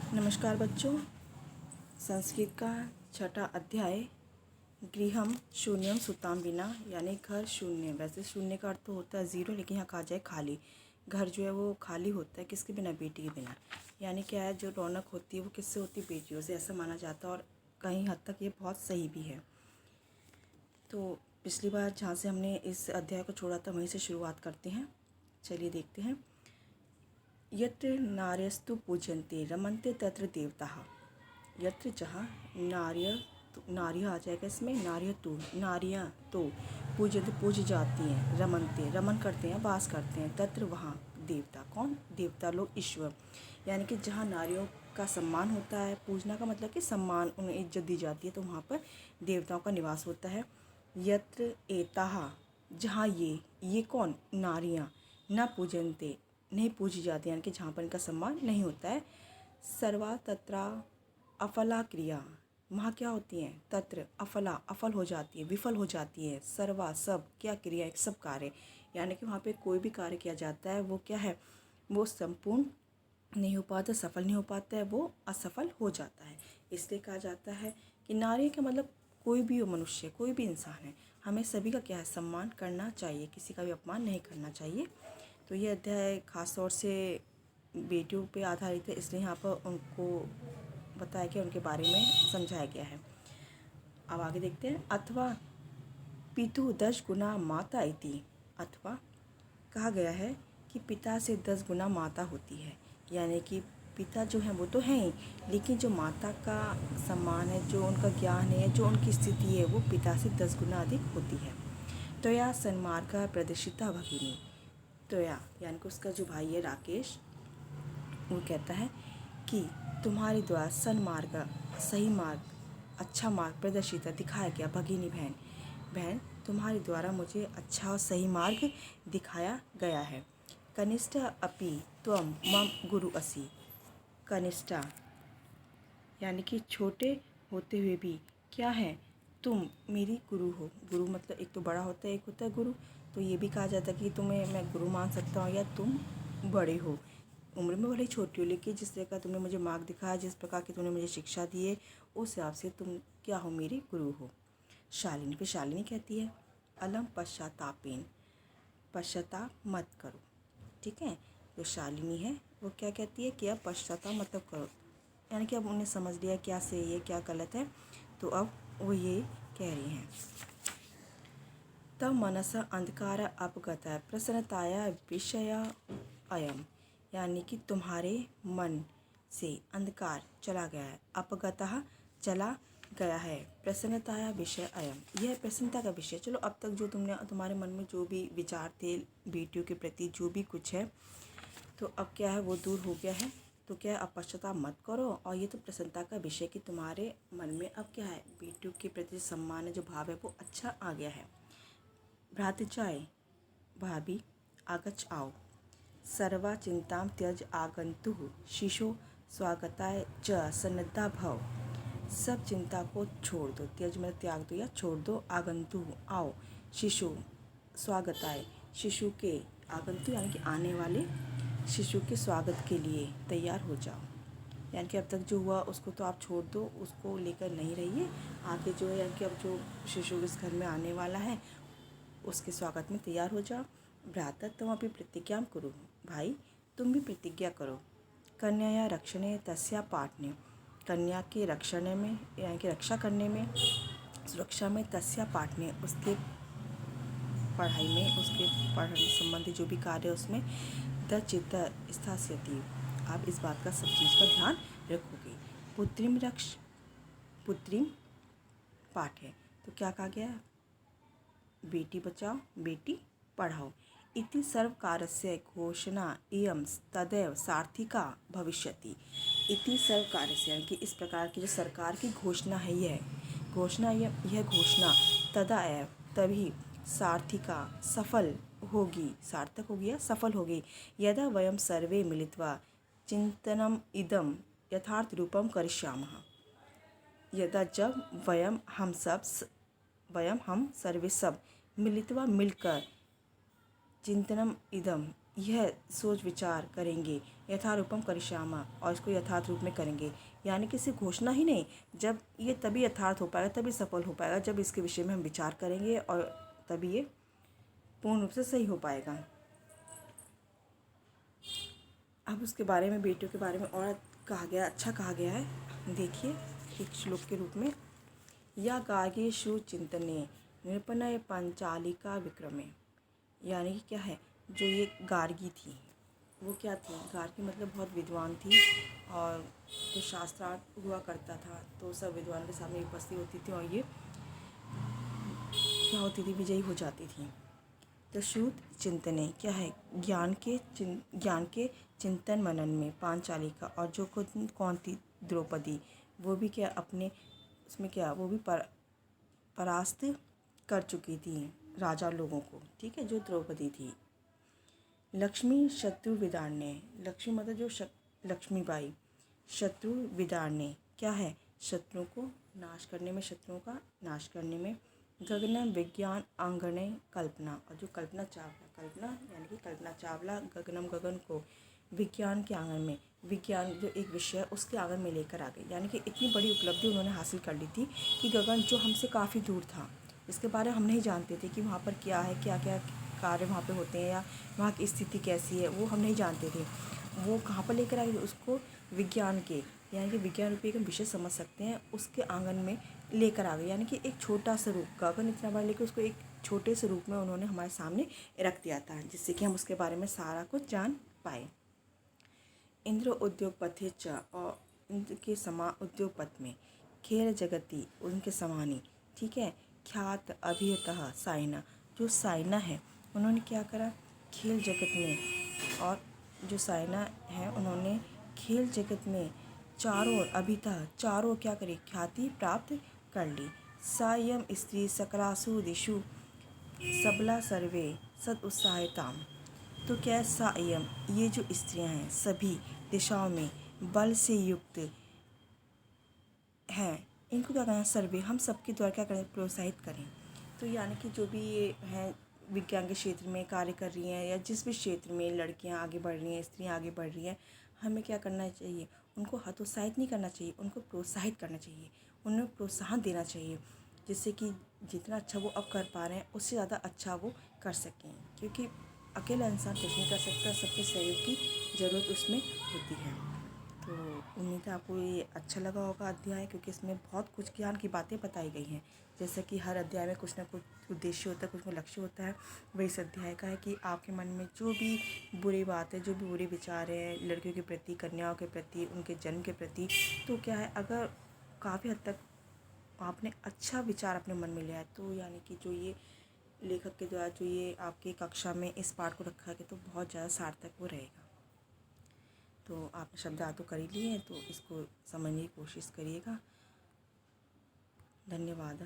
नमस्कार बच्चों। संस्कृत का छठा अध्याय गृहम शून्यम सुताम बिना, यानी घर शून्य। वैसे शून्य का अर्थ तो होता है ज़ीरो, लेकिन यहाँ कहा जाए खाली। घर जो है वो खाली होता है किसके बिना? बेटी के बिना। यानी क्या है, जो रौनक होती है वो किससे होती है? बेटियों से, ऐसा माना जाता है। और कहीं हद तक ये बहुत सही भी है। तो पिछली बार जहाँ से हमने इस अध्याय को छोड़ा था वहीं से शुरुआत करते हैं। चलिए देखते हैं। यत्र नार्यस्तु पूजन्ते रमन्ते तत्र देवताः। यत्र जहाँ नार्य आ जाएगा इसमें, नारियाँ तो पूजन्ते पूजी जाती हैं, रमन्ते रमन करते हैं, वास करते हैं, तत्र वहाँ देवता। कौन? देवता लोग, ईश्वर। यानी कि जहाँ नारियों का सम्मान होता है, पूजना का मतलब कि सम्मान, उन्हें इज्जत दी जाती है, तो वहाँ पर देवताओं का निवास होता है। यत्र एताः, जहाँ ये कौन? नारियाँ, न पूजन्ते, नहीं पूजी जाती, यानी कि जहाँ पर इनका सम्मान नहीं होता है। सर्वा तत्रा अफला क्रिया, वहाँ क्या होती हैं? तत्र अफला, अफल हो जाती है, विफल हो जाती है। सर्वा सब, क्या क्रिया? एक सब कार्य, यानी कि वहाँ पे कोई भी कार्य किया जाता है वो क्या है? वो संपूर्ण नहीं हो पाता, सफल नहीं हो पाता है, वो असफल हो जाता है। इसलिए कहा जाता है कि नारी का मतलब कोई भी हो, मनुष्य, कोई भी इंसान है, हमें सभी का क्या है? सम्मान करना चाहिए, किसी का भी अपमान नहीं करना चाहिए। तो ये अध्याय खास तौर से बेटियों पे आधारित है, इसलिए यहाँ पर उनको बताया गया, उनके बारे में समझाया गया है। अब आगे देखते हैं। अथवा पितु 10 गुना माता इति, अथवा कहा गया है कि पिता से 10 गुना माता होती है। यानी कि पिता जो है वो तो हैं ही, लेकिन जो माता का सम्मान है, जो उनका ज्ञान है, जो उनकी स्थिति है, वो पिता से 10 गुना अधिक होती है। तो या सन्मार्ग प्रदर्शिता भगिनी, तो यानी कि उसका जो भाई है राकेश, वो कहता है कि तुम्हारे द्वारा सन्मार्ग, सही मार्ग, अच्छा मार्ग प्रदर्शित दिखाया गया। भगिनी बहन तुम्हारे द्वारा मुझे अच्छा और सही मार्ग दिखाया गया है। कनिष्ठ अपि त्वम मम गुरु असि, कनिष्ठा यानी कि छोटे होते हुए भी क्या है? तुम मेरी गुरु हो। गुरु मतलब एक तो बड़ा होता है, एक होता है गुरु। तो ये भी कहा जाता है कि तुम्हें मैं गुरु मान सकता हूँ, या तुम बड़े हो, उम्र में भले छोटी हो, लेकिन जिस तरह का तुमने मुझे मार्ग दिखाया, जिस प्रकार की तुमने मुझे शिक्षा दी है, उस हिसाब से तुम क्या हो? मेरी गुरु हो। शालिनी, फिर शालिनी कहती है अलम पश्चातापेन, पश्चाताप मत करो। ठीक है, जो शालिनी है वो क्या कहती है कि अब पश्चाताप मतलब करो, यानी कि अब उन्हें समझ लिया क्या सही है क्या गलत है, तो अब वो ये कह रही हैं। तब मनसा अंधकार अपगत प्रसन्नताया विषय अयम, यानी कि तुम्हारे मन से अंधकार चला गया है, अपगतः चला गया है, प्रसन्नताया विषय अयम, यह प्रसन्नता का विषय। चलो, अब तक जो तुम्हारे मन में जो भी विचार थे बेटियों के प्रति, जो भी कुछ है, तो अब क्या है? वो दूर हो गया है। तो क्या है? अब पश्चाताप मत करो। और ये तो प्रसन्नता का विषय कि तुम्हारे मन में अब क्या है? बेटियों के प्रति सम्मान, जो भाव है वो अच्छा आ गया है। भ्रातृचाय, भाभी आगच्छ आओ, सर्वा चिंतां त्यज आगंतुः शिशो स्वागताय च सन्नद्धा भव, सब चिंता को छोड़ दो, त्यज में त्याग दो या छोड़ दो, आगंतु आओ, शिशु स्वागताय, शिशु के, आगंतु यानी कि आने वाले, शिशु के स्वागत के लिए तैयार हो जाओ। यानी कि अब तक जो हुआ उसको तो आप छोड़ दो, उसको लेकर नहीं रहिए। आगे जो है, यानी कि अब जो शिशु इस घर में आने वाला है उसके स्वागत में तैयार हो जाओ। भ्राता तुम अभी प्रतिज्ञा करो, भाई तुम भी प्रतिज्ञा करो। कन्या या रक्षणे तस्या पाठने, कन्या के रक्षण में यानी कि रक्षा करने में, सुरक्षा में, तस्या पाठने उसके पढ़ाई में, उसके पढ़ने संबंधी जो भी कार्य है उसमें, द चित्त स्थास्यति, आप इस बात का, सब चीज़ का ध्यान रखोगे। पुत्रीम रक्ष, पुत्रीम पाठ है, तो क्या कहा गया? बेटी बचाओ बेटी पढ़ाओ। इति सर्वकारस्य घोषणा इयं तदैव सार्थिका भविष्यति। इति सर्वकारस्य, यानी कि इस प्रकार की जो सरकार की घोषणा है, यह घोषणा तदा एव, तभी सार्थिका सफल होगी, सार्थक होगी या सफल होगी। यदा वयं सर्वे मिलित्वा चिंतनम इदम यथार्थ रूपम करिष्यामः, यदा जब हम सर्वे सब मिलित्वा मिलकर चिंतनम इदम, यह सोच विचार करेंगे, यथारूपम करिष्यामः, और इसको यथार्थ रूप में करेंगे। यानी कि सिर्फ घोषणा ही नहीं, जब ये तभी यथार्थ हो पाएगा, तभी सफल हो पाएगा जब इसके विषय में हम विचार करेंगे, और तभी ये पूर्ण रूप से सही हो पाएगा। अब उसके बारे में, बेटियों के बारे में और कहा गया, अच्छा कहा गया है। देखिए एक श्लोक के रूप में, या गार्गेषु चिंतने निरपनय पंचालिका विक्रमे। यानी कि क्या है, जो ये गार्गी थी वो क्या थी, गार्गी मतलब बहुत विद्वान थी, और जो शास्त्रार्थ हुआ करता था तो सब विद्वान के सामने उपस्थित होती थी, और ये क्या होती थी, विजयी हो जाती थी। तो शूद चिंतने क्या है, ज्ञान के चिंतन मनन में पांचालिका, और जो कौन थी, द्रौपदी, वो भी क्या अपने उसमें क्या, वो भी परास्त कर चुकी थी राजा लोगों को, ठीक है, जो द्रौपदी थी। लक्ष्मी शत्रु विदारणे, लक्ष्मी मतलब जो लक्ष्मीबाई, शत्रु विदारणे क्या है, शत्रुओं को नाश करने में, शत्रुओं का नाश करने में। गगन विज्ञान आंगणे कल्पना, और जो कल्पना यानी कि कल्पना चावला गगनम, गगन को विज्ञान के आंगन में, विज्ञान जो एक विषय है उसके आंगन में लेकर आ गई। यानी कि इतनी बड़ी उपलब्धि उन्होंने हासिल कर ली थी कि गगन जो हमसे काफ़ी दूर था, इसके बारे में हम नहीं जानते थे कि वहाँ पर क्या है, क्या क्या कार्य वहाँ पे होते हैं, या वहाँ की स्थिति कैसी है, वो हम नहीं जानते थे। वो कहाँ पर लेकर आई, उसको विज्ञान के, यानी कि विज्ञान रूपी एक विषय समझ सकते हैं, उसके आंगन में लेकर आ गए। यानी कि एक छोटा सा रूप, गगन इतना बड़ा लेकर उसको एक छोटे से रूप में उन्होंने हमारे सामने रख दिया था, जिससे कि हम उसके बारे में सारा कुछ जान पाए। इंद्र उद्योगपति च, और इंद्र के समान उद्योगपति में, खेल जगती उनके समानी, ठीक है। ख्यात अभियतः साइना, जो साइना है उन्होंने क्या करा, खेल जगत में, और जो साइना है उन्होंने खेल जगत में चारों ओर, अभितः चारों क्या करी, ख्याति प्राप्त कर ली। सायम स्त्री सकरासु दिशु सबला सर्वे सद उत्साहिताम, तो क्या सायम, ये जो स्त्रियां हैं सभी दिशाओं में बल से युक्त हैं, इनको क्या करना, सर्वे हम सबके द्वारा क्या करें, प्रोत्साहित करें। तो यानी कि जो भी ये हैं विज्ञान के क्षेत्र में कार्य कर रही हैं, या जिस भी क्षेत्र में लड़कियां आगे बढ़ रही हैं, स्त्रियां आगे बढ़ रही हैं, हमें क्या करना चाहिए, उनको हतोत्साहित नहीं करना चाहिए, उनको प्रोत्साहित करना चाहिए, उन्हें प्रोत्साहन देना चाहिए, जिससे कि जितना अच्छा वो अब कर पा रहे हैं उससे ज़्यादा अच्छा वो कर सकें। क्योंकि अकेला इंसान कुछ नहीं कर सकता, सबके सहयोग की ज़रूरत उसमें होती है। तो उम्मीद है आपको ये अच्छा लगा होगा अध्याय, क्योंकि इसमें बहुत कुछ ज्ञान की बातें बताई गई हैं। जैसे कि हर अध्याय में कुछ ना कुछ उद्देश्य होता है, कुछ ना लक्ष्य होता है। वही इस अध्याय का है कि आपके मन में जो भी बुरी बात है, जो भी बुरे विचार हैं लड़कियों के प्रति, कन्याओं के प्रति, उनके जन्म के प्रति, तो क्या है, अगर काफ़ी हद तक आपने अच्छा विचार अपने मन में लिया है, तो यानी कि जो ये लेखक के द्वारा जो ये आपकी कक्षा में इस पाठ को रखा है तो बहुत ज़्यादा सार्थक वो रहेगा। तो आपने शब्दार्थ तो कर ही लिए हैं, तो इसको समझने की कोशिश करिएगा। धन्यवाद।